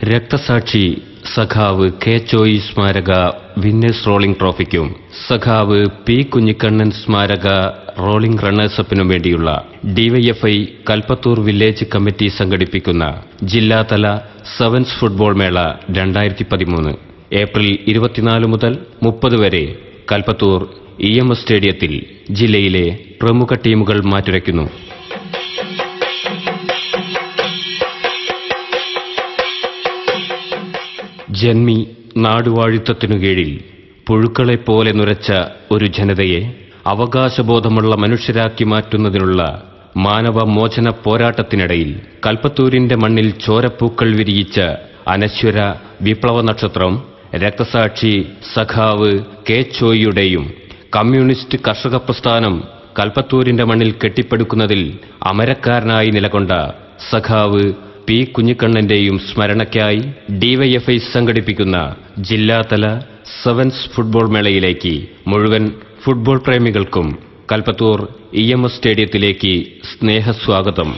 രക്തസാക്ഷി സഖാവ് കെ ചോയി സ്മാരക വിന്നേഴ്സ് റോളിംഗ് ട്രോഫിക്കും സഖാവ് പി കുഞ്ഞിക്കണ്ണൻ സ്മാരക റോളിംഗ് റണ്ണേഴ്സപ്പിനും വേണ്ടിയുള്ള ഡിവൈഎഫ്ഐ കൽപ്പത്തൂർ വില്ലേജ് കമ്മിറ്റി സംഘടിപ്പിക്കുന്ന ജില്ലാതല സെവൻസ് ഫുട്ബോൾ മേള 2013 ഏപ്രിൽ 24 മുതൽ 30 വരെ കൽപ്പത്തൂർ EMS സ്റ്റേഡിയത്തിൽ ജില്ലയിലെ പ്രമുഖ ടീമുകൾ മാറ്റുരയ്ക്കുന്നു. ജന്മി നാടുവാഴിത്തത്തിനു കീഴിൽ പുഴുക്കളെപ്പോലെ നുരച്ച ഒരു ജനതയെ അവകാശബോധമുള്ള മനുഷ്യരാക്കി മാറ്റുന്നതിനുള്ള മാനവമോചന പോരാട്ടത്തിനിടയിൽ കൽപ്പത്തൂരിന്റെ മണ്ണിൽ ചോരപ്പൂക്കൾ വിരിയിച്ച അനശ്വര വിപ്ലവ നക്ഷത്രം രക്തസാക്ഷി സഖാവ് കെ ചോയിയുടെയും കമ്മ്യൂണിസ്റ്റ് കർഷക പ്രസ്ഥാനം കൽപ്പത്തൂരിന്റെ മണ്ണിൽ കെട്ടിപ്പടുക്കുന്നതിൽ അമരക്കാരനായി നിലകൊണ്ട സഖാവ് പി കുഞ്ഞിക്കണ്ണന്റെയും സ്മരണയ്ക്കായി ഡിവൈഎഫ്ഐ സംഘടിപ്പിക്കുന്ന ജില്ലാതല സെവൻസ് ഫുട്ബോൾ മേളയിലേക്ക് മുഴുവൻ ഫുട്ബോൾ പ്രേമികൾക്കും കൽപ്പത്തൂർ EMS സ്റ്റേഡിയത്തിലേക്ക് സ്നേഹസ്വാഗതം.